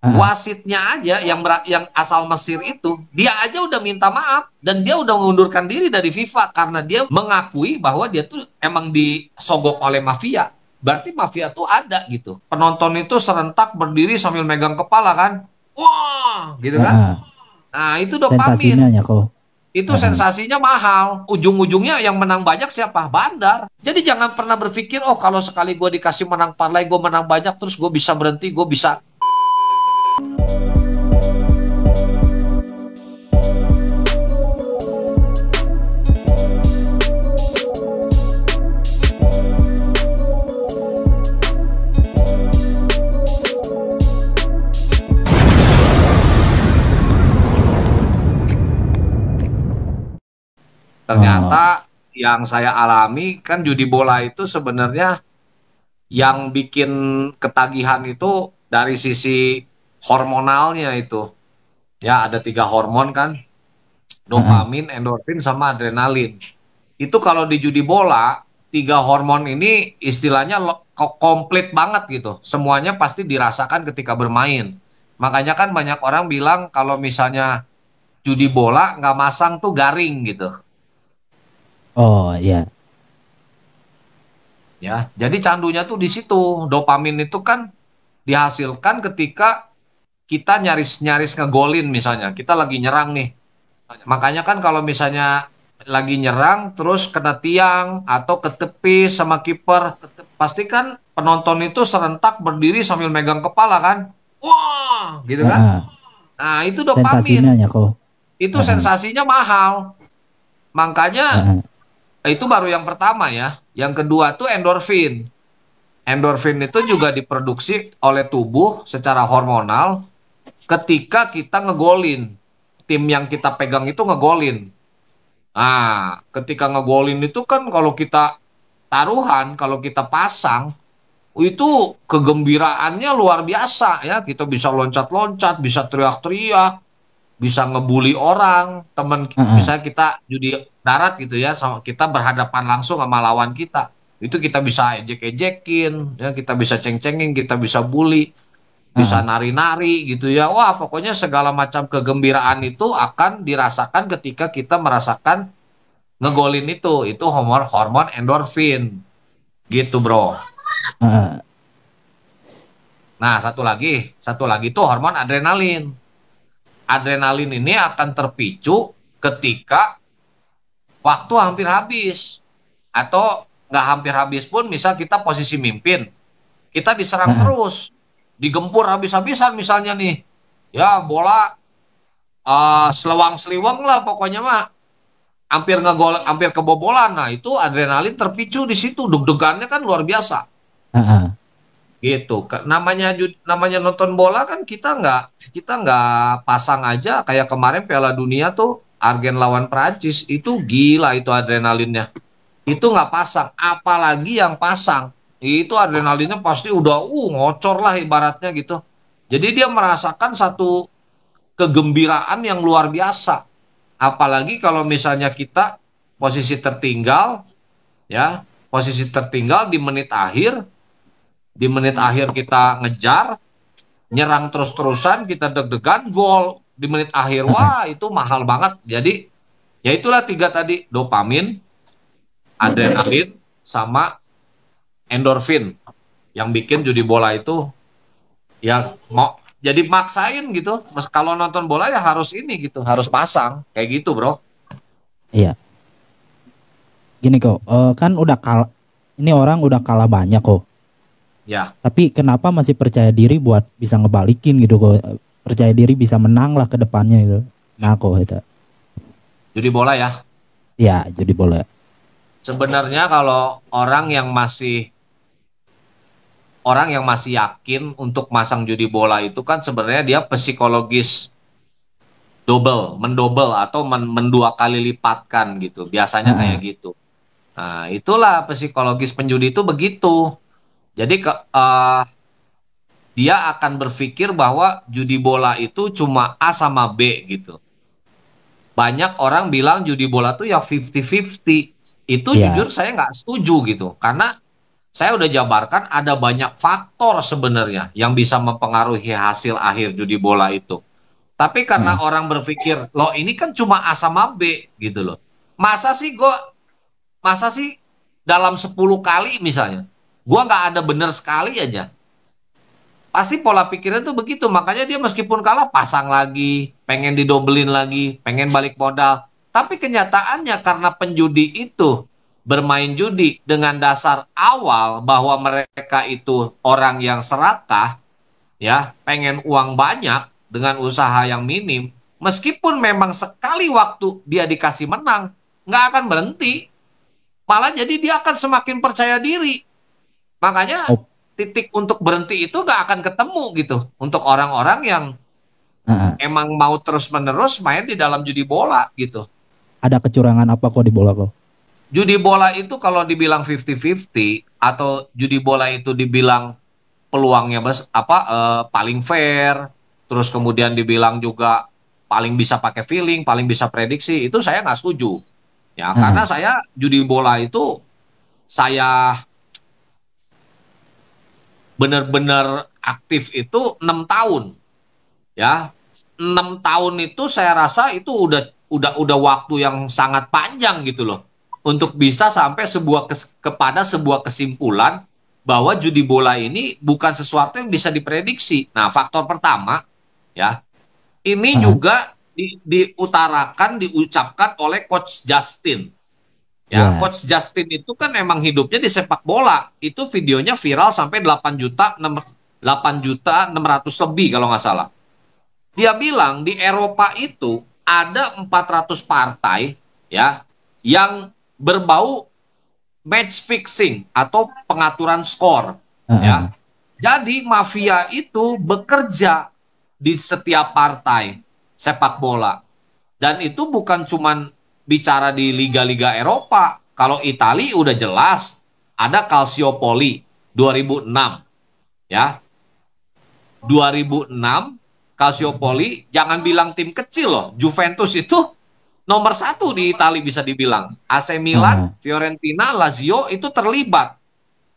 Ah, Wasitnya aja yang asal Mesir itu, dia aja udah minta maaf dan dia udah mengundurkan diri dari FIFA karena dia mengakui bahwa dia tuh emang disogok oleh mafia. Berarti mafia tuh ada gitu. Penonton itu serentak berdiri sambil megang kepala kan. Wah, gitu ah, kan? ah. Nah, itu dopamin. Sensasinya ya kok. Itu Ah, ah. sensasinya mahal. Ujung-ujungnya yang menang banyak siapa? Bandar. Jadi jangan pernah berpikir, oh kalau sekali gue dikasih menang parlay, gue menang banyak, terus gue bisa berhenti, gue bisa. Oh, Ternyata yang saya alami kan judi bola itu sebenarnya yang bikin ketagihan itu dari sisi hormonalnya itu. Ya ada tiga hormon kan, ah, ah. dopamin, endorfin, sama adrenalin. Itu kalau di judi bola, tiga hormon ini istilahnya komplit banget gitu. Semuanya pasti dirasakan ketika bermain. Makanya kan banyak orang bilang kalau misalnya judi bola nggak masang tuh garing gitu. Oh ya. Ya, jadi candunya tuh di situ. Dopamin itu kan dihasilkan ketika kita nyaris-nyaris ngegolin misalnya. Kita lagi nyerang nih. Makanya kan kalau misalnya lagi nyerang terus kena tiang atau ketepis sama kiper, pasti kan penonton itu serentak berdiri sambil megang kepala kan. Wah, gitu Ah, kan? ah. Nah, itu dopamin. Sensasinya ya kok. Itu Ah, ah. sensasinya mahal. Ah, Makanya ah. itu baru yang pertama ya. Yang kedua tuh endorfin. Endorfin itu juga diproduksi oleh tubuh secara hormonal ketika kita ngegolin. Tim yang kita pegang itu ngegolin. Nah, ketika ngegolin itu kan kalau kita taruhan, kalau kita pasang, itu kegembiraannya luar biasa ya. Kita bisa loncat-loncat, bisa teriak-teriak, bisa ngebully orang, teman Ah, ah. misalnya kita judi darat gitu ya, sama kita berhadapan langsung sama lawan kita. Itu kita bisa ejek-ejekin, ya kita bisa ceng-cengin, kita bisa bully, Ah, bisa ah. nari-nari gitu ya. Wah, pokoknya segala macam kegembiraan itu akan dirasakan ketika kita merasakan ngegolin itu hormon hormon endorfin gitu bro. Ah, ah. Nah satu lagi tuh hormon adrenalin. Adrenalin ini akan terpicu ketika waktu hampir habis atau nggak hampir habis pun, misal kita posisi mimpin, kita Ah, diserang ah. terus, digempur habis-habisan misalnya nih, ya bola selewang seliweng lah pokoknya mah, hampir ngegol, hampir kebobolan. Nah itu adrenalin terpicu di situ, deg-degannya kan luar biasa. Ah, ah. Gitu. Namanya namanya nonton bola kan kita nggak pasang aja kayak kemarin Piala Dunia tuh Argen lawan Prancis itu gila itu adrenalinnya. Itu nggak pasang, apalagi yang pasang. Itu adrenalinnya pasti udah ngocor lah ibaratnya gitu. Jadi dia merasakan satu kegembiraan yang luar biasa. Apalagi kalau misalnya kita posisi tertinggal ya, posisi tertinggal di menit akhir kita ngejar, nyerang terus-terusan, kita deg-degan, gol di menit akhir. Ah, ah. Wah, itu mahal banget. Jadi, ya itulah tiga tadi, dopamin, adrenalin, sama endorfin yang bikin judi bola itu ya mau jadi maksain gitu. Kalau nonton bola ya harus ini gitu, harus pasang kayak gitu, Bro. Iya. Gini kok. Kan udah kalah. Ini orang udah kalah banyak kok. Ya, Tapi kenapa masih percaya diri buat bisa ngebalikin gitu kok? Percaya diri bisa menang lah ke depannya gitu. Nah kok itu. judi bola ya. Ya jadi boleh. Sebenarnya kalau orang yang masih yakin untuk masang judi bola itu kan sebenarnya dia psikologis mendobel atau mendua kali lipatkan gitu. Ah, Biasanya kayak ah. gitu. Nah, itulah psikologis penjudi itu begitu. Jadi dia akan berpikir bahwa judi bola itu cuma A sama B gitu. Banyak orang bilang judi bola tuh ya 50-50. Itu jujur Iya. saya nggak setuju gitu. Karena saya udah jabarkan ada banyak faktor sebenarnya yang bisa mempengaruhi hasil akhir judi bola itu. Tapi karena Heeh. orang berpikir, loh ini kan cuma A sama B gitu loh. Masa sih masa sih dalam 10 kali misalnya, gua nggak ada bener sekali aja. Pasti pola pikirnya tuh begitu. Makanya dia meskipun kalah pasang lagi, pengen didobelin lagi, pengen balik modal. Tapi kenyataannya karena penjudi itu bermain judi dengan dasar awal bahwa mereka itu orang yang serakah, ya, pengen uang banyak dengan usaha yang minim, meskipun memang sekali waktu dia dikasih menang, nggak akan berhenti. Malah jadi dia akan semakin percaya diri. Makanya Oh, titik untuk berhenti itu nggak akan ketemu gitu untuk orang-orang yang heeh. emang mau terus-menerus main di dalam judi bola gitu. Ada kecurangan apa kok di bola kok? Judi bola itu kalau dibilang 50-50 atau judi bola itu dibilang peluangnya paling fair, terus kemudian dibilang juga paling bisa pakai feeling, paling bisa prediksi, itu saya nggak setuju. Ya, karena Heeh. saya judi bola itu saya benar-benar aktif itu 6 tahun. Ya, 6 tahun itu saya rasa itu udah waktu yang sangat panjang gitu loh untuk bisa sampai kepada sebuah kesimpulan bahwa judi bola ini bukan sesuatu yang bisa diprediksi. Nah, faktor pertama ya, ini Heeh. juga diucapkan oleh Coach Justin. Ya, Ya. Coach Justin itu kan emang hidupnya di sepak bola. Itu videonya viral sampai 8 juta 600 lebih kalau nggak salah. Dia bilang di Eropa itu ada 400 partai ya yang berbau match fixing atau pengaturan skor Heeh. ya. Jadi mafia itu bekerja di setiap partai sepak bola. Dan itu bukan cuman bicara di liga-liga Eropa. Kalau Italia udah jelas ada Calciopoli 2006 ya. 2006 Calciopoli, jangan bilang tim kecil loh. Juventus itu nomor satu di Italia bisa dibilang. AC Milan, Heeh. Fiorentina, Lazio itu terlibat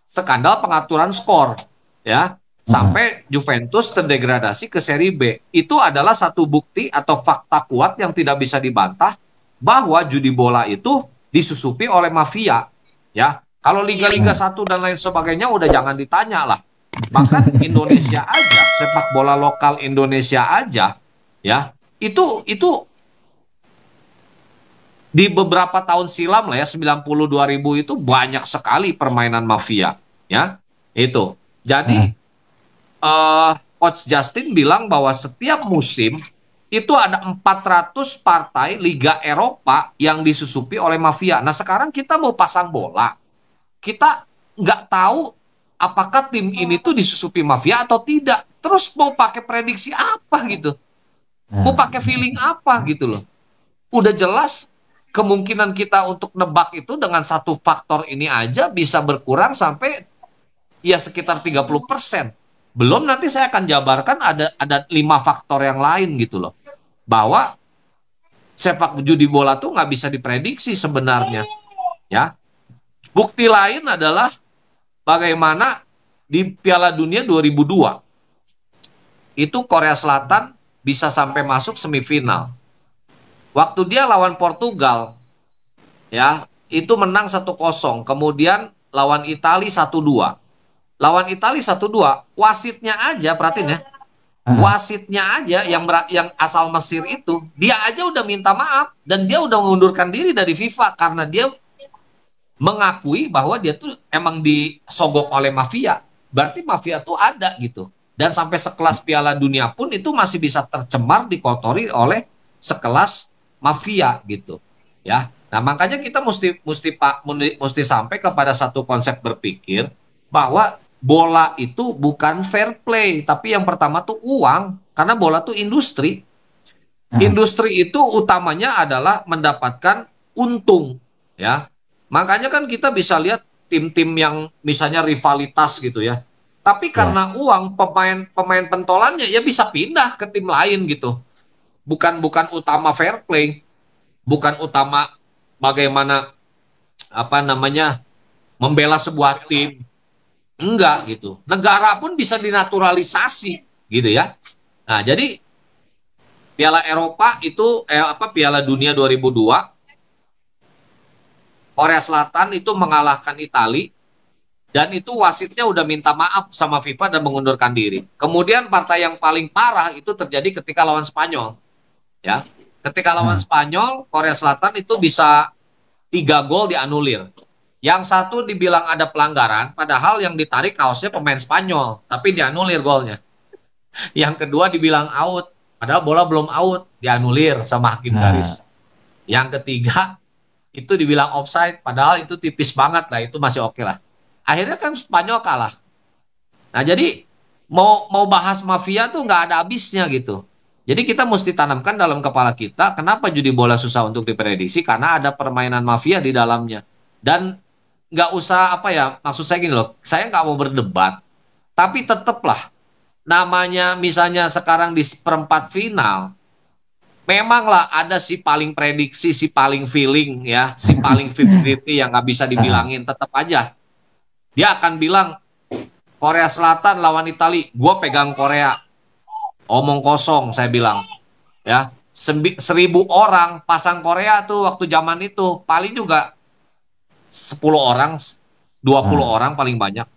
skandal pengaturan skor, ya. Heeh. Sampai Juventus terdegradasi ke Serie B. Itu adalah satu bukti atau fakta kuat yang tidak bisa dibantah bahwa judi bola itu disusupi oleh mafia, ya. Kalau liga-liga Heeh. satu dan lain sebagainya udah jangan ditanya lah. Bahkan Indonesia aja, sepak bola lokal Indonesia aja, ya, itu di beberapa tahun silam lah ya, 90 2000 itu banyak sekali permainan mafia, ya. Itu. Heeh. Jadi Coach Justin bilang bahwa setiap musim itu ada 400 partai Liga Eropa yang disusupi oleh mafia. Nah, sekarang kita mau pasang bola, kita nggak tahu apakah tim ini tuh disusupi mafia atau tidak. Terus mau pakai prediksi apa gitu? Mau Nah, pakai feeling apa gitu loh? Udah jelas kemungkinan kita untuk nebak itu dengan satu faktor ini aja bisa berkurang sampai ya sekitar 30%. Belum nanti saya akan jabarkan ada 5 faktor yang lain gitu loh. Bahwa sepak judi bola tuh nggak bisa diprediksi sebenarnya. Ya, bukti lain adalah bagaimana di Piala Dunia 2002 itu Korea Selatan bisa sampai masuk semifinal. Waktu dia lawan Portugal, ya, itu menang 1-0. Kemudian lawan Italia 1-2. Lawan Italia 1-2, wasitnya aja perhatiin ya. heeh. Wasitnya aja yang asal Mesir itu, dia aja udah minta maaf dan dia udah mengundurkan diri dari FIFA karena dia mengakui bahwa dia tuh emang disogok oleh mafia. Berarti mafia tuh ada gitu. Dan sampai sekelas Piala Dunia pun itu masih bisa tercemar, dikotori oleh sekelas mafia gitu. Ya. Nah, makanya kita mesti sampai kepada satu konsep berpikir bahwa bola itu bukan fair play, tapi yang pertama tuh uang, karena bola tuh industri. Heeh. Industri itu utamanya adalah mendapatkan untung, ya. Makanya kan kita bisa lihat tim-tim yang misalnya rivalitas gitu ya. Tapi Ya. karena uang pemain pentolannya ya bisa pindah ke tim lain gitu. Bukan bukan utama fair play, bukan utama bagaimana apa namanya membela sebuah tim. Enggak gitu. Negara pun bisa dinaturalisasi gitu ya. Nah, jadi Piala Eropa itu Piala Dunia 2002, Korea Selatan itu mengalahkan Italia dan itu wasitnya udah minta maaf sama FIFA dan mengundurkan diri. Kemudian partai yang paling parah itu terjadi ketika lawan Spanyol, ya. Ketika lawan Nah, Spanyol, Korea Selatan itu bisa 3 gol dianulir. Yang satu dibilang ada pelanggaran, padahal yang ditarik kaosnya pemain Spanyol, tapi dianulir golnya. Yang kedua dibilang out, padahal bola belum out, dianulir sama hakim nah, garis. Yang ketiga itu dibilang offside, padahal itu tipis banget lah, itu masih oke lah. Akhirnya kan Spanyol kalah. Nah jadi mau mau bahas mafia tuh nggak ada habisnya gitu. Jadi kita mesti tanamkan dalam kepala kita, kenapa judi bola susah untuk diprediksi? Karena ada permainan mafia di dalamnya. Dan nggak usah apa ya, maksud saya gini loh, saya nggak mau berdebat, tapi tetaplah namanya misalnya sekarang di perempat final, memanglah ada si paling prediksi, si paling feeling ya, si paling 50-50 yang nggak bisa nah, dibilangin, tetap aja dia akan bilang Korea Selatan lawan Italia, gue pegang Korea, omong kosong saya bilang ya. 1.000 orang pasang Korea tuh waktu zaman itu paling juga 10 orang, 20 nah. orang paling banyak.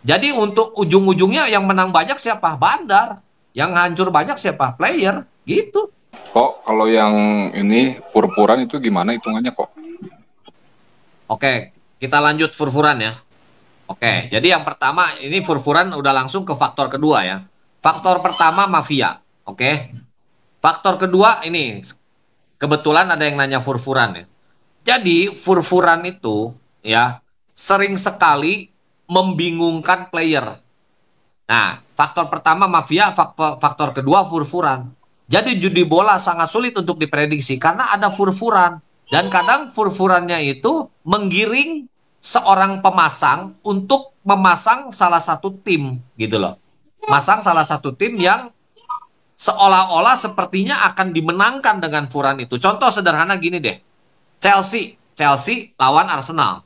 Jadi untuk ujung-ujungnya yang menang banyak siapa? Bandar. Yang hancur banyak siapa? Player. Gitu. Kok kalau yang ini purpuran itu gimana hitungannya kok? Oke, kita lanjut furfuran ya. Oke, jadi yang pertama ini furfuran udah langsung ke faktor kedua ya. Faktor pertama mafia. Oke. Faktor kedua ini kebetulan ada yang nanya furfuran ya. Jadi furfuran itu ya sering sekali membingungkan player. Nah, faktor pertama mafia, faktor kedua furfuran. Jadi judi bola sangat sulit untuk diprediksi karena ada furfuran. Dan kadang furfurannya itu menggiring seorang pemasang untuk memasang salah satu tim gitu loh. Masang salah satu tim yang seolah-olah sepertinya akan dimenangkan dengan furan itu. Contoh sederhana gini deh. Chelsea lawan Arsenal.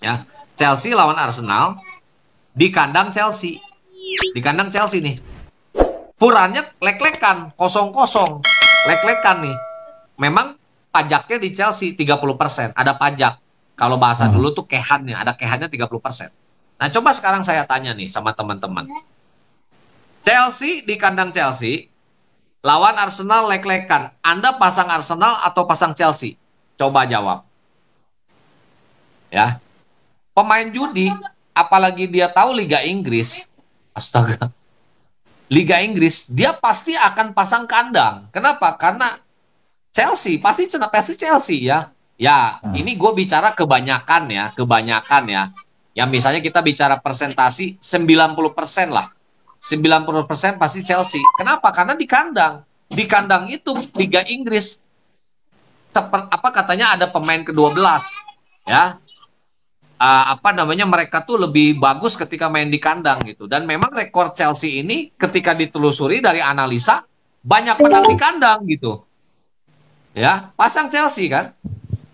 Ya, Chelsea lawan Arsenal di kandang Chelsea. Di kandang Chelsea nih. Furannya lek-lekan, kosong-kosong. Lek-lekan nih. Memang pajaknya di Chelsea 30%. Ada pajak. Kalau bahasa Nah, dulu tuh kehannya. Ada kehannya 30%. Nah, coba sekarang saya tanya nih sama teman-teman. Chelsea di kandang Chelsea. Lawan Arsenal lek-lekan. Anda pasang Arsenal atau pasang Chelsea? Coba jawab. Ya. Pemain judi, apalagi dia tahu Liga Inggris. Astaga. Liga Inggris, dia pasti akan pasang kandang. Kenapa? Karena pasti Chelsea ya. Ya, nah, ini gue bicara kebanyakan ya, kebanyakan ya. Ya misalnya kita bicara persentasi 90% lah. 90% pasti Chelsea. Kenapa? Karena di kandang. Di kandang itu Liga Inggris apa katanya ada pemain ke-12 ya. Apa namanya mereka tuh lebih bagus ketika main di kandang gitu. Dan memang rekor Chelsea ini ketika ditelusuri dari analisa banyak menang di kandang gitu. Ya, pasang Chelsea kan.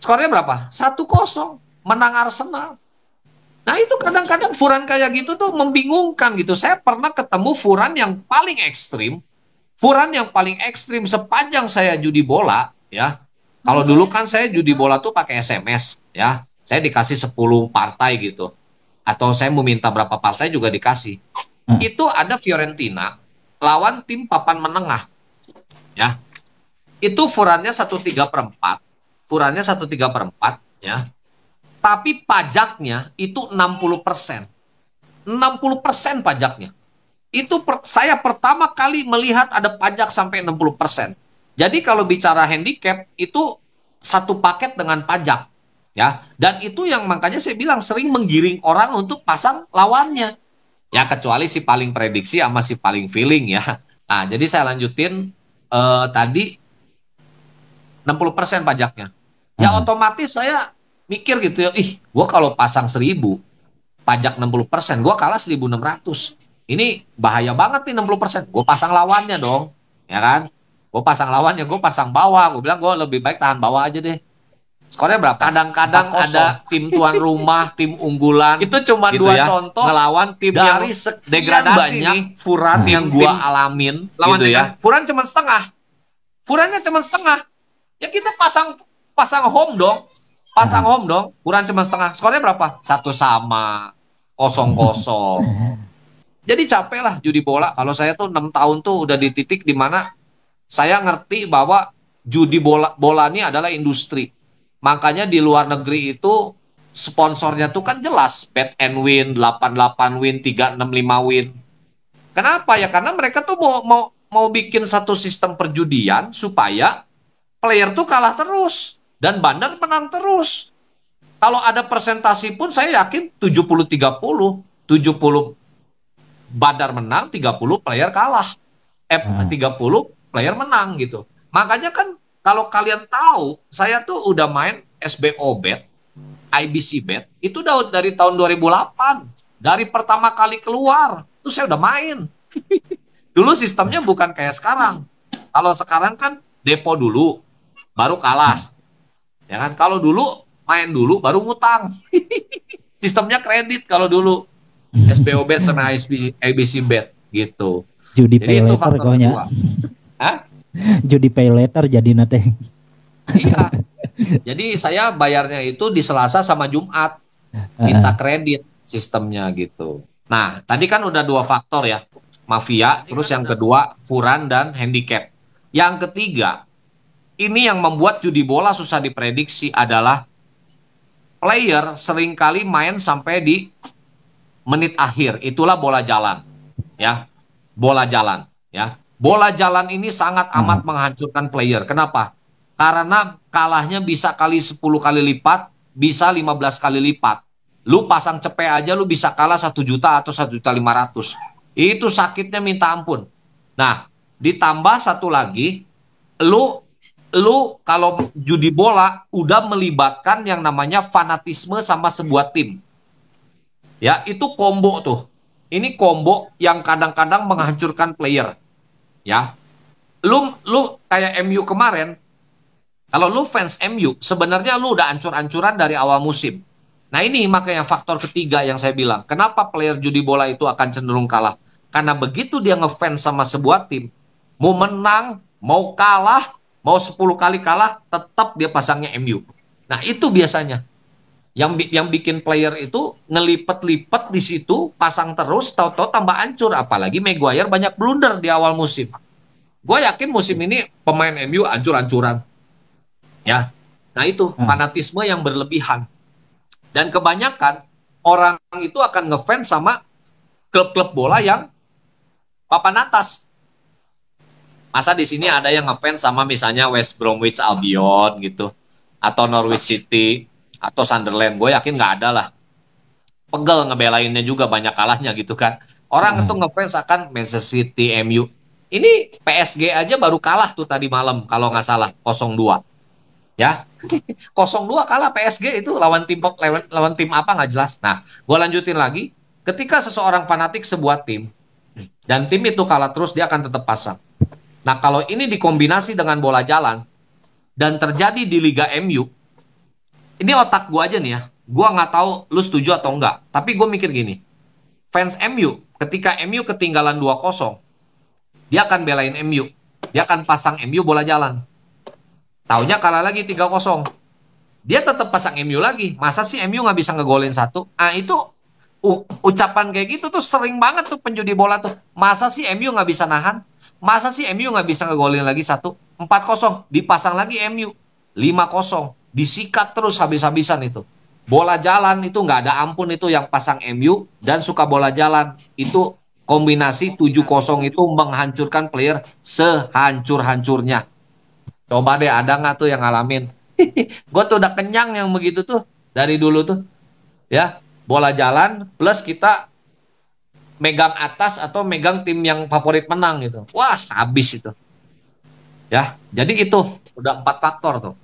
Skornya berapa? 1-0 menang Arsenal. Nah, itu kadang-kadang furan kayak gitu tuh membingungkan gitu. Saya pernah ketemu furan yang paling ekstrim. Furan yang paling ekstrim sepanjang saya judi bola ya. Kalau dulu kan saya judi bola tuh pakai SMS ya. Saya dikasih 10 partai gitu. Atau saya mau minta berapa partai juga dikasih. nah, Itu ada Fiorentina lawan tim papan menengah ya. Itu furannya 1/3/4. Furannya 1/3/4 ya. Tapi pajaknya itu 60%. 60% pajaknya. Itu saya pertama kali melihat ada pajak sampai 60%. Jadi kalau bicara handicap itu satu paket dengan pajak ya. Dan itu yang makanya saya bilang sering menggiring orang untuk pasang lawannya. Ya kecuali si paling prediksi sama si paling feeling ya. Nah, jadi saya lanjutin tadi 60% pajaknya. Ya nah, otomatis saya mikir gitu ya, gue kalau pasang 1.000 pajak 60%, gue kalah 1.600. Ini bahaya banget nih 60%. Gue pasang lawannya dong, ya kan? Gue pasang lawannya, gue pasang bawah. Gue bilang gue lebih baik tahan bawah aja deh. Skornya berapa? Kadang-kadang ada tim tuan rumah, tim unggulan. Itu cuma gitu 2 contoh ngelawan tim dari yang degradasi banyak nih, Furan yang gua alamin lawan gitu ya. Furan cuma setengah. Furannya cuma setengah. Ya kita pasang home dong. Pasang home dong. Furan cuma setengah. Skornya berapa? 1-1, 0-0. Jadi capek lah judi bola. Kalau saya tuh 6 tahun tuh udah di titik di mana saya ngerti bahwa judi bola ini adalah industri. Makanya di luar negeri itu sponsornya tuh kan jelas, Bet and Win, 88 win, 365 win. Kenapa ya? Karena mereka tuh mau bikin satu sistem perjudian supaya player tuh kalah terus dan bandar menang terus. Kalau ada presentasi pun saya yakin 70-30, 70 bandar menang, 30 player kalah. 30 player menang gitu. Makanya kan kalau kalian tahu, saya tuh udah main SBO Bet, IBC Bet, itu udah dari tahun 2008. Dari pertama kali keluar, itu saya udah main. Dulu sistemnya bukan kayak sekarang. Kalau sekarang kan depo dulu, baru kalah. Ya kan? Kalau dulu, main dulu, baru ngutang. Sistemnya kredit kalau dulu. SBO Bet sama IBC Bet, gitu. Judi pay later kayaknya. Hah? Judi pay later jadi nate. Iya. Jadi saya bayarnya itu di Selasa sama Jumat. Minta kredit sistemnya gitu. Nah, tadi kan udah 2 faktor ya. Mafia, terus yang kedua Furan dan handicap. Yang ketiga, ini yang membuat judi bola susah diprediksi adalah player seringkali main sampai di menit akhir. Itulah bola jalan. Ya. Bola jalan, ya. Bola jalan ini sangat amat menghancurkan player. Kenapa? Karena kalahnya bisa kali 10 kali lipat, bisa 15 kali lipat. Lu pasang cepet aja lu bisa kalah 1 juta atau 1.500.000. Itu sakitnya minta ampun. Nah, ditambah satu lagi, lu kalau judi bola udah melibatkan yang namanya fanatisme sama sebuah tim. Ya, itu combo tuh. Ini combo yang kadang-kadang menghancurkan player. Ya. Lu kayak MU kemarin, kalau lu fans MU, sebenarnya lu udah ancur-ancuran dari awal musim. Nah, ini makanya faktor ketiga yang saya bilang. Kenapa player judi bola itu akan cenderung kalah? Karena begitu dia ngefans sama sebuah tim, mau menang, mau kalah, mau 10 kali kalah, tetap dia pasangnya MU. Nah, itu biasanya. Yang bikin player itu ngelipet-lipet di situ, pasang terus, tahu-tahu tambah hancur. Apalagi Maguire banyak blunder di awal musim. Gue yakin musim ini pemain MU hancur-hancuran. Ya, nah itu fanatisme yang berlebihan. Dan kebanyakan orang itu akan ngefans sama klub-klub bola yang papan atas. Masa di sini ada yang ngefans sama misalnya West Bromwich Albion gitu, atau Norwich City, atau Sunderland? Gue yakin nggak ada lah. Pegel ngebelainnya juga banyak kalahnya gitu kan. Orang itu ngefans akan Manchester City, MU. Ini PSG aja baru kalah tuh tadi malam kalau nggak salah 0-2. Ya, 0-2 kalah PSG itu lawan tim apa nggak jelas. Nah, gue lanjutin lagi. Ketika seseorang fanatik sebuah tim dan tim itu kalah terus, dia akan tetap pasang. Nah, kalau ini dikombinasi dengan bola jalan dan terjadi di Liga MU, ini otak gue aja nih ya. Gue nggak tahu lu setuju atau enggak. Tapi gue mikir gini. Fans MU, ketika MU ketinggalan 2-0, dia akan belain MU. Dia akan pasang MU bola jalan. Taunya kalah lagi 3-0. Dia tetap pasang MU lagi. Masa sih MU nggak bisa ngegolin 1? Ah, itu ucapan kayak gitu tuh sering banget tuh penjudi bola tuh. Masa sih MU nggak bisa nahan? Masa sih MU nggak bisa ngegolin lagi 1? 4-0. Dipasang lagi MU. 5-0. Disikat terus habis-habisan itu. Bola jalan itu nggak ada ampun itu yang pasang MU dan suka bola jalan. Itu kombinasi 7-0 itu menghancurkan player sehancur-hancurnya. Coba deh ada nggak tuh yang ngalamin? Gue tuh udah kenyang yang begitu tuh dari dulu tuh. Ya, bola jalan plus kita megang atas atau megang tim yang favorit menang gitu. Wah, habis itu. Ya, jadi itu udah 4 faktor tuh.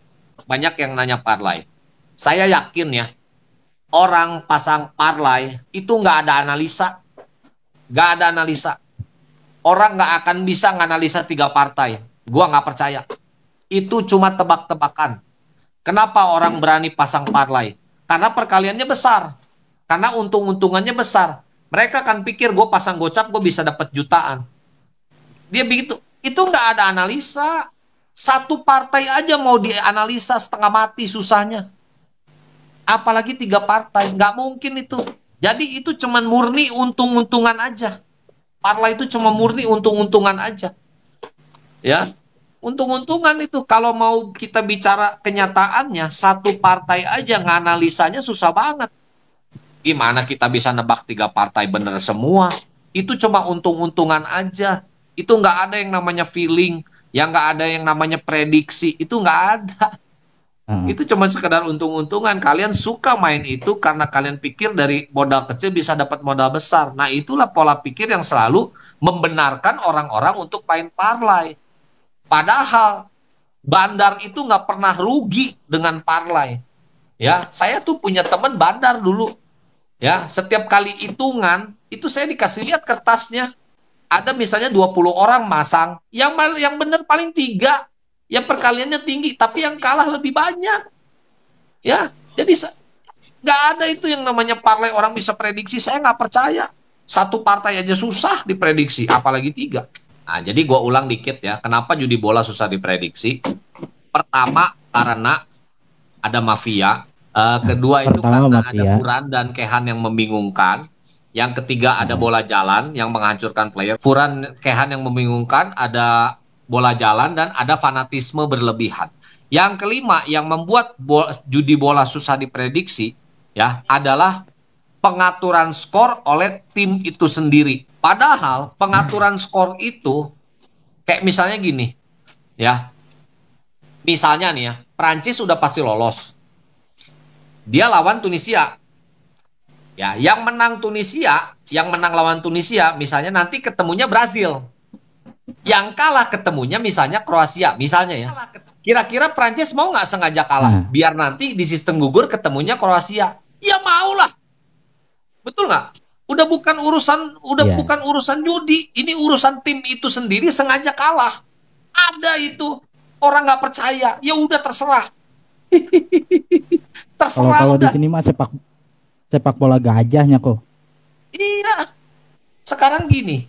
Banyak yang nanya parlay. Saya yakin ya, orang pasang parlay itu nggak ada analisa. Nggak ada analisa. Orang nggak akan bisa nganalisa 3 partai. Gua nggak percaya. Itu cuma tebak-tebakan. Kenapa orang berani pasang parlay? Karena perkaliannya besar. Karena untung-untungannya besar. Mereka akan pikir gue pasang gocap gue bisa dapat jutaan. Dia begitu. Itu nggak ada analisa. Satu partai aja mau dianalisa setengah mati susahnya. Apalagi 3 partai. Nggak mungkin itu. Jadi itu cuman murni untung-untungan aja. Parlay itu cuma murni untung-untungan aja. Ya, untung-untungan itu. Kalau mau kita bicara kenyataannya, satu partai aja nganalisanya susah banget. Gimana kita bisa nebak 3 partai bener semua? Itu cuma untung-untungan aja. Itu nggak ada yang namanya feeling, yang nggak ada yang namanya prediksi. Itu nggak ada. Itu cuma sekedar untung-untungan. Kalian suka main itu karena kalian pikir dari modal kecil bisa dapat modal besar. Nah, itulah pola pikir yang selalu membenarkan orang-orang untuk main parlay. Padahal bandar itu nggak pernah rugi dengan parlay. Ya, saya tuh punya teman bandar dulu. Ya, setiap kali hitungan itu saya dikasih lihat kertasnya. Ada misalnya 20 orang masang, yang benar paling 3, yang perkaliannya tinggi, tapi yang kalah lebih banyak. Ya, jadi nggak ada itu yang namanya parlay orang bisa prediksi. Saya nggak percaya. Satu partai aja susah diprediksi, apalagi 3. Nah, jadi gue ulang dikit ya. Kenapa judi bola susah diprediksi? Pertama, karena ada mafia. Kedua itu karena ada Furan dan Kehan yang membingungkan. Yang ketiga ada bola jalan yang menghancurkan player. Furan, Kehan yang membingungkan, ada bola jalan, dan ada fanatisme berlebihan. Yang kelima yang membuat judi bola susah diprediksi ya adalah pengaturan skor oleh tim itu sendiri. Padahal pengaturan skor itu kayak misalnya gini ya. Misalnya nih ya, Prancis sudah pasti lolos. Dia lawan Tunisia. Ya, yang menang Tunisia, yang menang lawan Tunisia misalnya nanti ketemunya Brazil. Yang kalah ketemunya misalnya Kroasia, misalnya ya. Kira-kira Prancis mau nggak sengaja kalah? Biar nanti di sistem gugur ketemunya Kroasia. Ya maulah. Betul nggak? Udah bukan urusan judi. Ini urusan tim itu sendiri sengaja kalah. Ada itu. Orang nggak percaya. Ya udah terserah. Terserah. Kalau di sini mah sepak bola gajahnya kok. Iya. Sekarang gini.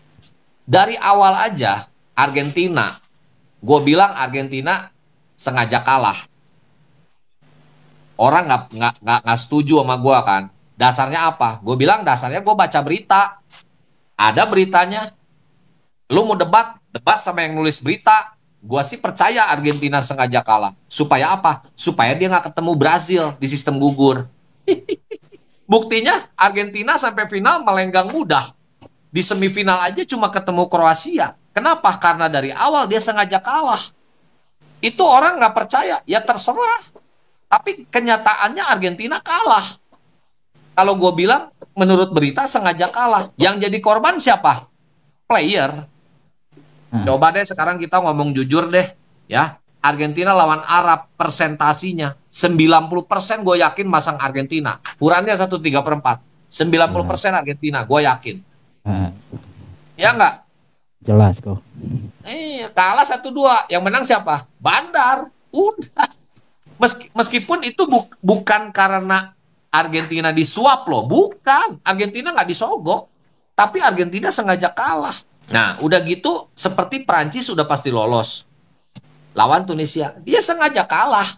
Dari awal aja Argentina. Gue bilang Argentina sengaja kalah. Orang nggak setuju sama gue kan. Dasarnya apa? Gue bilang dasarnya gue baca berita. Ada beritanya. Lu mau debat sama yang nulis berita. Gue sih percaya Argentina sengaja kalah. Supaya apa? Supaya dia nggak ketemu Brazil di sistem gugur. Buktinya Argentina sampai final melenggang mudah. Di semifinal aja cuma ketemu Kroasia. Kenapa? Karena dari awal dia sengaja kalah. Itu orang nggak percaya, ya terserah. Tapi kenyataannya Argentina kalah. Kalau gue bilang, menurut berita sengaja kalah. Yang jadi korban siapa? Player. Coba deh sekarang kita ngomong jujur deh. Ya, Argentina lawan Arab, persentasinya 90% gue yakin masang Argentina. Kurannya 1/3/4. 90% Argentina, gue yakin. Ya nggak? Jelas kok. Kalah 1-2. Yang menang siapa? Bandar. Udah. Meskipun itu bukan karena Argentina disuap loh. Bukan. Argentina nggak disogok. Tapi Argentina sengaja kalah. Nah, udah gitu seperti Prancis udah pasti lolos. Lawan Tunisia. Dia sengaja kalah.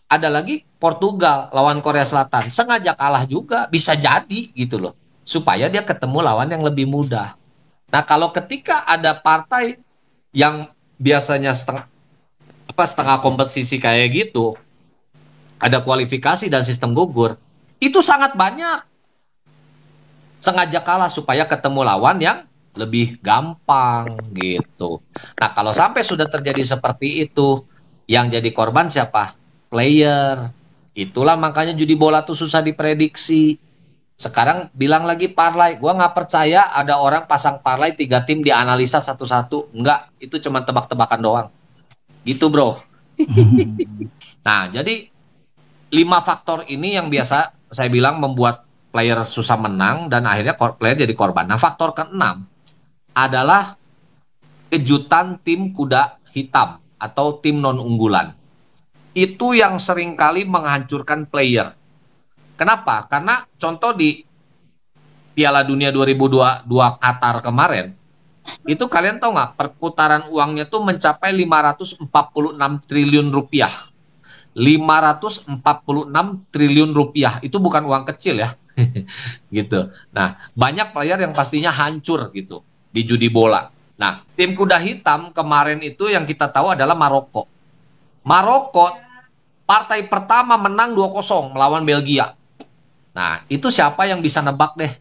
Ada lagi Portugal lawan Korea Selatan. Sengaja kalah juga. Bisa jadi gitu loh. Supaya dia ketemu lawan yang lebih mudah. Nah, kalau ketika ada partai yang biasanya setengah kompetisi kayak gitu, ada kualifikasi dan sistem gugur, itu sangat banyak. Sengaja kalah supaya ketemu lawan yang lebih gampang gitu. Nah, kalau sampai sudah terjadi seperti itu, yang jadi korban siapa? Player. Itulah makanya judi bola tuh susah diprediksi. Sekarang bilang lagi parlay, gue nggak percaya ada orang pasang parlay 3 tim dianalisa satu-satu. Enggak, itu cuma tebak-tebakan doang. Gitu bro. Nah, jadi 5 faktor ini yang biasa saya bilang membuat player susah menang dan akhirnya player jadi korban. Nah, faktor ke-6 adalah kejutan tim kuda hitam atau tim non-unggulan. Itu yang seringkali menghancurkan player. Kenapa? Karena contoh di Piala Dunia 2022 Qatar kemarin, itu kalian tahu nggak perputaran uangnya tuh mencapai 546 triliun rupiah. 546 triliun rupiah. Itu bukan uang kecil ya. Gitu. Nah, banyak player yang pastinya hancur gitu di judi bola. Nah, tim kuda hitam kemarin itu yang kita tahu adalah Maroko. Maroko partai pertama menang 2-0 melawan Belgia. Nah, itu siapa yang bisa nebak deh?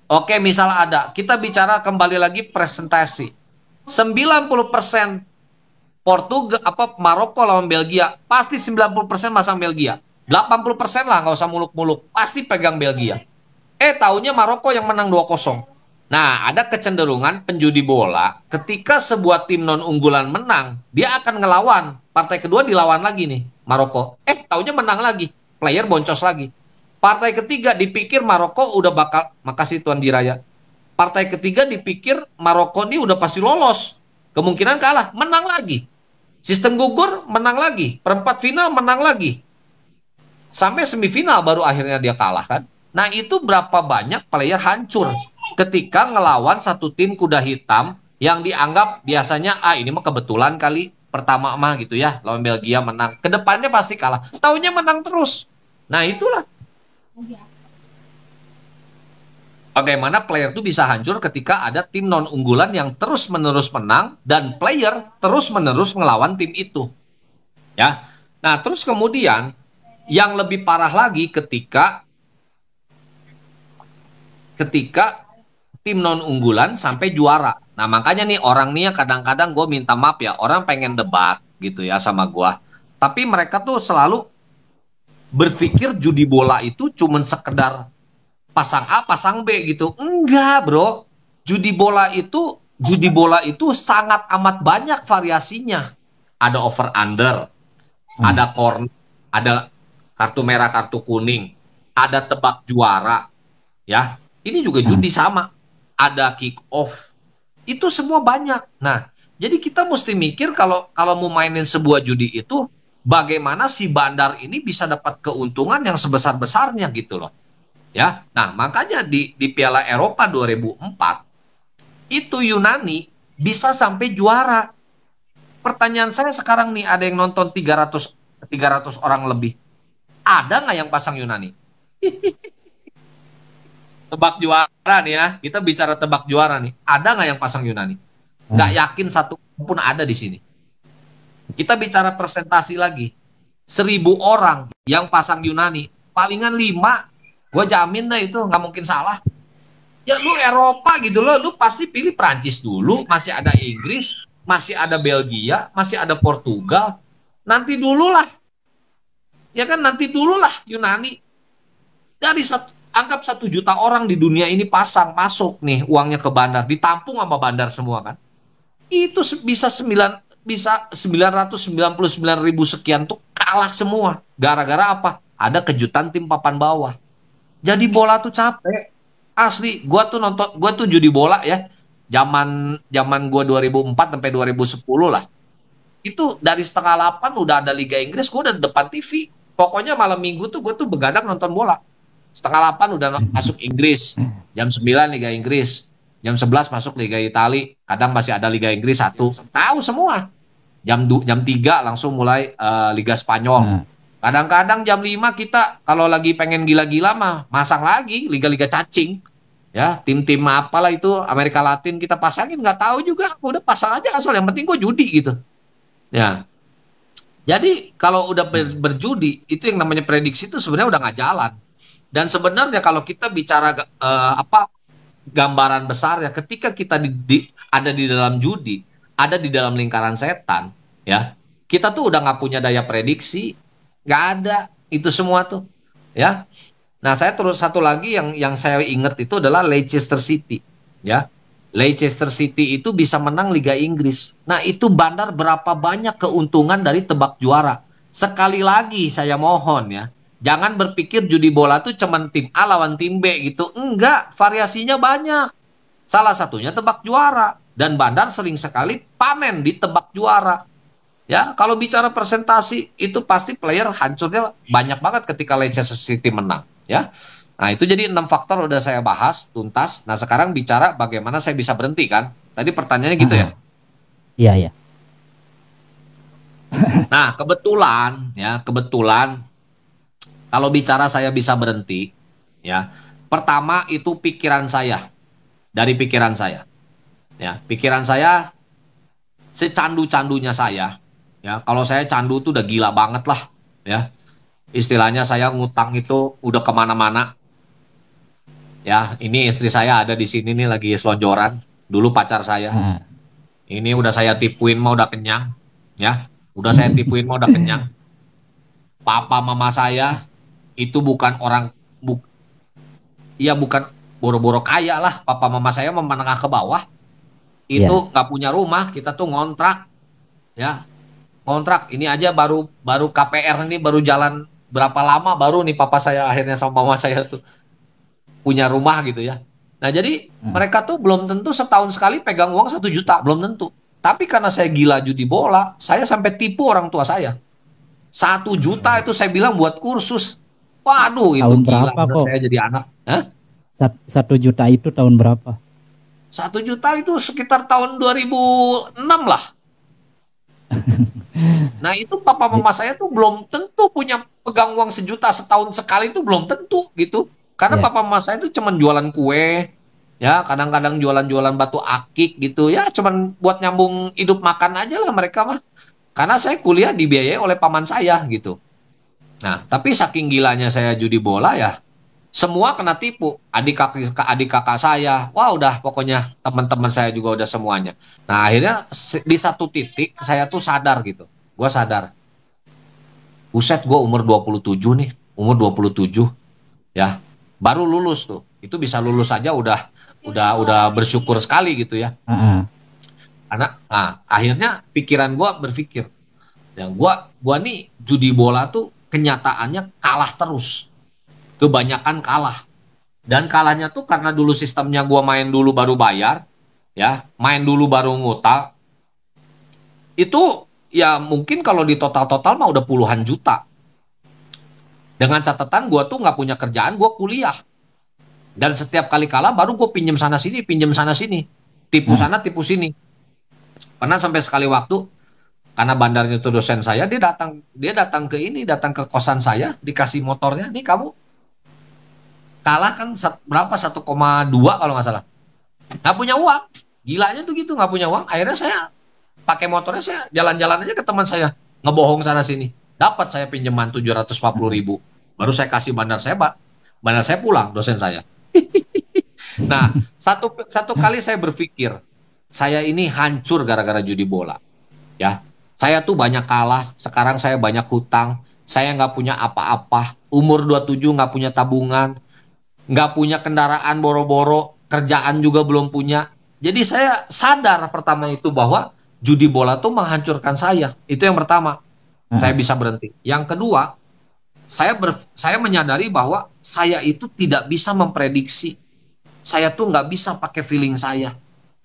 Oke, misal ada. Kita bicara kembali lagi presentasi. 90% Portugal Maroko lawan Belgia, pasti 90% masang Belgia. 80% lah, nggak usah muluk-muluk. Pasti pegang Belgia. Taunya Maroko yang menang 2-0. Nah, ada kecenderungan penjudi bola ketika sebuah tim non unggulan menang, dia akan ngelawan. Partai kedua dilawan lagi nih, Maroko. Taunya menang lagi. Player boncos lagi. Partai ketiga dipikir Maroko udah bakal, makasih Tuan Diraya. Partai ketiga dipikir Maroko ini udah pasti lolos. Kemungkinan kalah, menang lagi. Sistem gugur, menang lagi. Perempat final, menang lagi. Sampai semifinal baru akhirnya dia kalah kan. Nah, itu berapa banyak player hancur ketika ngelawan satu tim kuda hitam yang dianggap biasanya ini mah kebetulan kali pertama mah gitu ya, lawan Belgia menang. Kedepannya pasti kalah. Taunya menang terus. Nah, itulah bagaimana player itu bisa hancur ketika ada tim non unggulan yang terus-menerus menang dan player terus-menerus ngelawan tim itu. Ya. Nah, terus kemudian yang lebih parah lagi ketika tim non unggulan sampai juara. Nah, makanya nih orang nih kadang-kadang gue minta maaf ya, orang pengen debat gitu ya sama gue. Tapi mereka tuh selalu berpikir judi bola itu cuman sekedar pasang A, pasang B gitu. Enggak, bro. Judi bola itu sangat amat banyak variasinya. Ada over under, ada corner, ada kartu merah, kartu kuning, ada tebak juara, ya. Ini juga judi sama. Ada kick off. Itu semua banyak. Nah, jadi kita mesti mikir kalau mau mainin sebuah judi itu bagaimana si bandar ini bisa dapat keuntungan yang sebesar-besarnya gitu loh. Ya. Nah, makanya di Piala Eropa 2004 itu Yunani bisa sampai juara. Pertanyaan saya sekarang nih, ada yang nonton 300 orang lebih. Ada nggak yang pasang Yunani? Tebak juara nih ya. Kita bicara tebak juara nih. Ada nggak yang pasang Yunani? Nggak yakin satu pun ada di sini. Kita bicara presentasi lagi. 1.000 orang yang pasang Yunani. Palingan 5. Gue jamin dah itu nggak mungkin salah. Ya lu Eropa gitu loh. Lu pasti pilih Prancis dulu. Masih ada Inggris. Masih ada Belgia. Masih ada Portugal. Nanti dulu lah. Ya kan nanti dulu lah Yunani. Dari anggap 1 juta orang di dunia ini pasang masuk nih uangnya ke bandar, ditampung sama bandar semua kan. Itu bisa 999.000 sekian tuh kalah semua. Gara-gara apa? Ada kejutan tim papan bawah. Jadi bola tuh capek. Asli, gua tuh judi bola ya. Zaman gua 2004 sampai 2010 lah. Itu dari setengah 8 udah ada Liga Inggris, gua udah depan TV. Pokoknya malam minggu tuh gua tuh begadang nonton bola. Setengah 8 udah masuk Inggris. Jam 9 Liga Inggris. Jam 11 masuk Liga Italia. Kadang masih ada Liga Inggris 1. Tahu semua. Jam 3 langsung mulai Liga Spanyol. Kadang-kadang jam 5 kita kalau lagi pengen gila-gila mah masang lagi Liga-Liga cacing. Ya, tim-tim apalah itu Amerika Latin kita pasangin, nggak tahu juga. Udah pasang aja asal yang penting gue judi gitu. Ya. Jadi kalau udah berjudi itu yang namanya prediksi itu sebenarnya udah nggak jalan. Dan sebenarnya kalau kita bicara gambaran besar ya, ketika kita ada di dalam judi, ada di dalam lingkaran setan, ya kita tuh udah nggak punya daya prediksi, nggak ada itu semua tuh, ya. Nah, saya terus satu lagi yang saya ingat itu adalah Leicester City, ya. Leicester City itu bisa menang Liga Inggris. Nah, itu bandar berapa banyak keuntungan dari tebak juara. Sekali lagi saya mohon ya, jangan berpikir judi bola tuh cuman tim A lawan tim B gitu. Enggak, variasinya banyak. Salah satunya tebak juara. Dan bandar sering sekali panen di tebak juara. Ya, kalau bicara presentasi itu pasti player hancurnya banyak banget ketika Leicester City menang, ya. Nah, itu jadi 6 faktor udah saya bahas tuntas. Nah, sekarang bicara bagaimana saya bisa berhenti kan? Tadi pertanyaannya gitu ya. Iya, iya. Nah, kebetulan kalau bicara saya bisa berhenti, ya. Pertama itu pikiran saya, dari pikiran saya. Ya, pikiran saya secandu-candunya saya. Ya, kalau saya candu tuh udah gila banget lah, ya. Istilahnya saya ngutang itu udah kemana-mana. Ya, ini istri saya ada di sini nih lagi selonjoran. Dulu pacar saya. Ah, Ini udah saya tipuin mau udah kenyang. Ya, udah saya tipuin mau udah kenyang. Papa mama saya itu bukan orang, bu, ya bukan boro-boro kaya lah. Papa mama saya menengah ke bawah. iya. Itu nggak punya rumah. Kita tuh ngontrak. Ya, ngontrak. Ini aja baru baru KPR ini baru jalan berapa lama baru nih papa saya akhirnya sama mama saya tuh punya rumah gitu ya. Nah, jadi Ah, mereka tuh belum tentu setahun sekali pegang uang 1 juta, belum tentu. Tapi karena saya gila judi bola, saya sampai tipu orang tua saya. 1 juta itu saya bilang buat kursus. Waduh, itu tahun gila berapa bener kok? saya jadi anak. Hah? 1 juta itu tahun berapa? 1 juta itu sekitar tahun 2006 lah. Nah, itu papa I- mama saya tuh belum tentu punya pegang uang 1 juta setahun sekali itu belum tentu gitu. Karena Iya. papa mama saya itu cuman jualan kue, ya kadang-kadang jualan-jualan batu akik gitu ya, cuman buat nyambung hidup makan aja lah mereka mah. Karena saya kuliah dibiayai oleh paman saya gitu. Nah, tapi saking gilanya saya judi bola ya, semua kena tipu. Adik kakak saya, wah udah pokoknya teman-teman saya juga udah semuanya. Nah, akhirnya di satu titik saya tuh sadar gitu. Gue sadar, buset gue umur 27 nih, umur 27 ya. Baru lulus tuh. Itu bisa lulus aja udah bersyukur sekali gitu ya. Ah, ah. Karena nah, akhirnya pikiran gue berpikir, ya gua nih judi bola tuh kenyataannya kalah terus. Kebanyakan kalah. Dan kalahnya tuh karena dulu sistemnya gua main dulu baru bayar, ya, main dulu baru ngutang. Itu ya mungkin kalau di total-total mah udah puluhan juta. Dengan catatan gua tuh nggak punya kerjaan, gua kuliah. Dan setiap kali kalah baru gue pinjem sana sini, tipu Ah, sana, tipu sini. Pernah sampai sekali waktu karena bandarnya itu dosen saya, dia datang ke ini, datang ke kosan saya, dikasih motornya, nih kamu kalah kan berapa 1,2 kalau nggak salah. Nggak punya uang. Gilanya tuh gitu nggak punya uang. Akhirnya saya pakai motornya saya jalan-jalan aja ke teman saya, ngebohong sana sini. Dapat saya pinjaman 740 ribu. Baru saya kasih bandar saya, Pak. Bandar saya pulang dosen saya. Nah, satu satu kali saya berpikir, saya ini hancur gara-gara judi bola. Ya, saya tuh banyak kalah. Sekarang saya banyak hutang. Saya nggak punya apa-apa. Umur 27 nggak punya tabungan, nggak punya kendaraan boro-boro, kerjaan juga belum punya. Jadi saya sadar pertama itu bahwa judi bola tuh menghancurkan saya. Itu yang pertama. ah, Saya ah. bisa berhenti. Yang kedua, saya menyadari bahwa saya itu tidak bisa memprediksi. Saya tuh nggak bisa pakai feeling saya.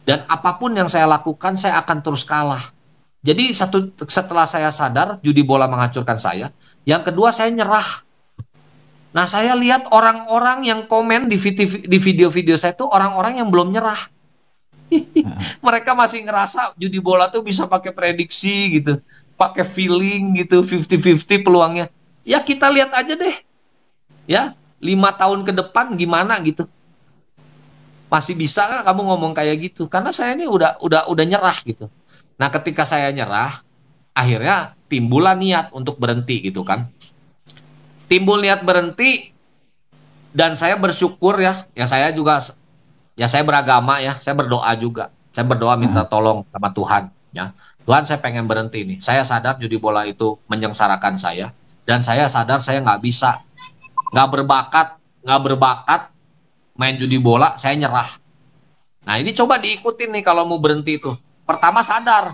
Dan apapun yang saya lakukan, saya akan terus kalah. Jadi setelah saya sadar judi bola menghancurkan saya, yang kedua saya nyerah. Nah, saya lihat orang-orang yang komen di video-video saya itu orang-orang yang belum nyerah. Ah, Mereka masih ngerasa judi bola tuh bisa pakai prediksi gitu, pakai feeling gitu, 50-50 peluangnya. Ya kita lihat aja deh, ya 5 tahun ke depan gimana gitu. Masih bisa nggak kamu ngomong kayak gitu? Karena saya ini udah nyerah gitu. Nah, ketika saya nyerah, akhirnya timbullah niat untuk berhenti gitu kan. Timbul niat berhenti dan saya bersyukur ya saya juga ya saya beragama ya, saya berdoa juga. Saya berdoa ah, minta ah. tolong sama Tuhan ya. Tuhan saya pengen berhenti nih. Saya sadar judi bola itu menyengsarakan saya dan saya sadar saya nggak berbakat main judi bola, saya nyerah. Nah, ini coba diikutin nih kalau mau berhenti itu. Pertama sadar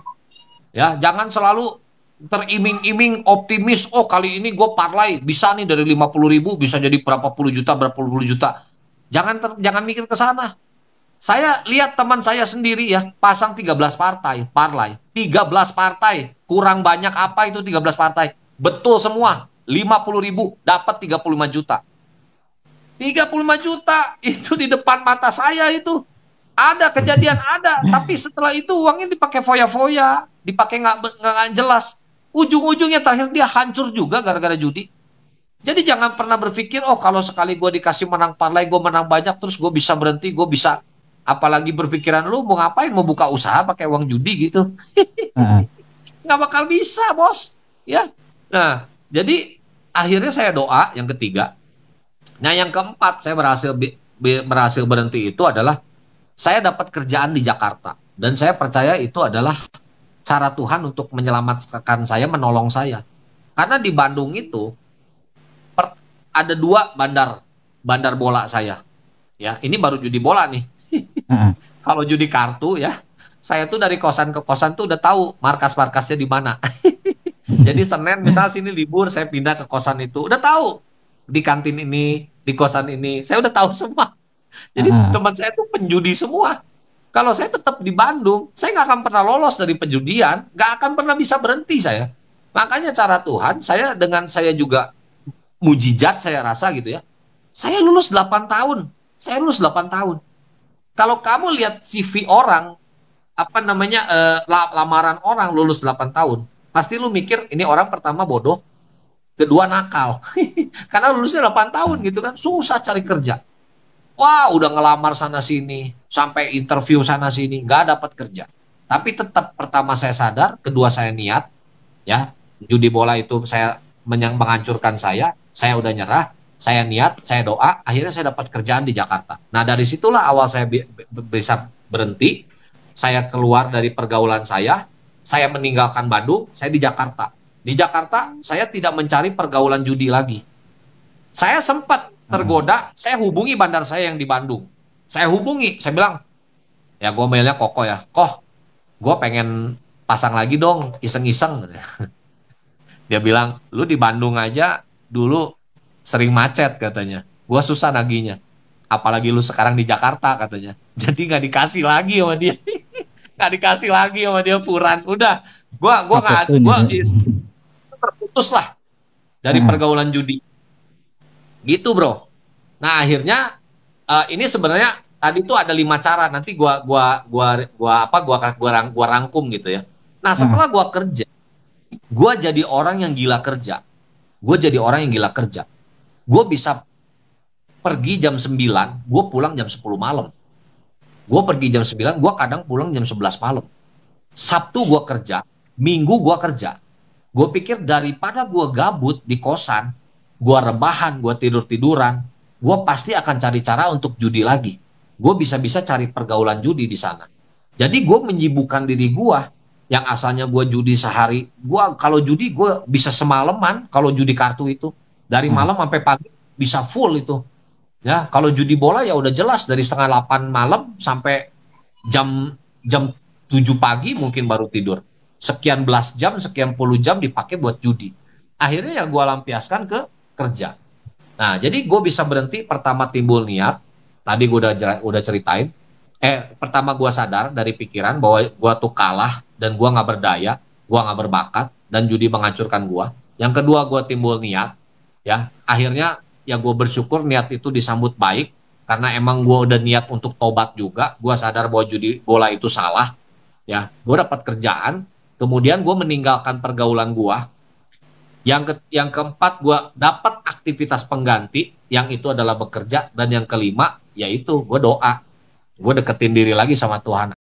ya, jangan selalu teriming-iming optimis, oh kali ini gue parlay bisa nih dari 50 ribu bisa jadi berapa puluh juta. Jangan mikir ke sana. Saya lihat teman saya sendiri ya, pasang 13 partai, parlay. 13 partai, kurang banyak apa itu 13 partai? Betul semua, 50.000, dapat 35 juta. 35 juta, itu di depan mata saya itu. Ada kejadian, ada. Tapi setelah itu uangnya dipakai foya-foya, dipakai nggak jelas. Ujung-ujungnya terakhir dia hancur juga gara-gara judi. Jadi jangan pernah berpikir, oh kalau sekali gue dikasih menang parlay, gue menang banyak, terus gue bisa berhenti, gue bisa. Apalagi berpikiran lu mau ngapain, mau buka usaha pakai uang judi gitu. Heeh. Nggak bakal bisa, bos. Ya. Nah, jadi akhirnya saya doa yang ketiga. Nah, yang keempat saya berhasil berhenti itu adalah saya dapat kerjaan di Jakarta. Dan saya percaya itu adalah cara Tuhan untuk menyelamatkan saya, menolong saya. Karena di Bandung itu ada dua bandar bola saya. Ya, ini baru judi bola nih. Heeh. Kalau judi kartu ya, saya tuh dari kosan ke kosan tuh udah tahu markas-markasnya di mana. Jadi Senin misalnya sini libur, saya pindah ke kosan itu. Udah tahu di kantin ini, di kosan ini. Saya udah tahu semua. Jadi Heeh. teman saya tuh penjudi semua. Kalau saya tetap di Bandung, saya nggak akan pernah lolos dari penjudian, nggak akan pernah bisa berhenti saya. Makanya cara Tuhan, saya dengan saya juga mujizat saya rasa gitu ya. Saya lulus 8 tahun. Saya lulus 8 tahun. Kalau kamu lihat CV orang, apa namanya, lamaran orang lulus 8 tahun, pasti lu mikir ini orang pertama bodoh, kedua nakal. Karena lulusnya 8 tahun gitu kan, susah cari kerja. Wah, udah ngelamar sana sini, sampai interview sana sini, nggak dapat kerja. Tapi tetap pertama saya sadar, kedua saya niat, ya judi bola itu saya menghancurkan saya udah nyerah, saya niat, saya doa, akhirnya saya dapat kerjaan di Jakarta. Nah dari situlah awal saya bisa berhenti, saya keluar dari pergaulan saya meninggalkan Bandung, saya di Jakarta. Di Jakarta saya tidak mencari pergaulan judi lagi. Saya sempat tergoda, saya hubungi bandar saya yang di Bandung. Saya hubungi, saya bilang, ya gue mailnya Koko ya, Koh, gue pengen pasang lagi dong, iseng-iseng. Dia bilang, lu di Bandung aja dulu sering macet katanya. Gua susah naginya. Apalagi lu sekarang di Jakarta katanya. Jadi nggak dikasih lagi sama dia. Nggak dikasih lagi sama dia Furan. Udah, gua Takut nggak, tuh gua nih. terputus lah dari Heeh. pergaulan judi. Gitu bro. Nah akhirnya ini sebenarnya tadi tuh ada 5 cara. Nanti gua rangkum gitu ya. Nah Heeh. setelah gua kerja, gua jadi orang yang gila kerja. Gue jadi orang yang gila kerja. Gue bisa pergi jam 9, gue pulang jam 10 malam. Gue pergi jam 9, gue kadang pulang jam 11 malam. Sabtu gue kerja, Minggu gue kerja. Gue pikir daripada gue gabut di kosan, gue rebahan, gue tidur-tiduran, gue pasti akan cari cara untuk judi lagi. Gue bisa-bisa cari pergaulan judi di sana. Jadi gue menyibukkan diri gue, yang asalnya gue judi sehari, gue kalau judi gue bisa semalaman kalau judi kartu itu dari Heeh. malam sampai pagi bisa full itu. Ya, kalau judi bola ya udah jelas dari setengah 8 malam sampai jam jam 7 pagi mungkin baru tidur. Sekian belas jam, sekian puluh jam dipakai buat judi. Akhirnya ya gue lampiaskan ke kerja. Nah, jadi gue bisa berhenti pertama timbul niat. Tadi gue udah ceritain. Pertama gue sadar dari pikiran bahwa gue tuh kalah dan gue nggak berdaya, gue nggak berbakat dan judi menghancurkan gue. Yang kedua gue timbul niat, ya. Akhirnya ya gue bersyukur niat itu disambut baik karena emang gue udah niat untuk tobat juga. Gue sadar bahwa judi bola itu salah, ya. Gue dapat kerjaan, kemudian gue meninggalkan pergaulan gue. Yang keempat, gue dapat aktivitas pengganti, yang itu adalah bekerja. Dan yang kelima, yaitu gue doa. Gue deketin diri lagi sama Tuhan.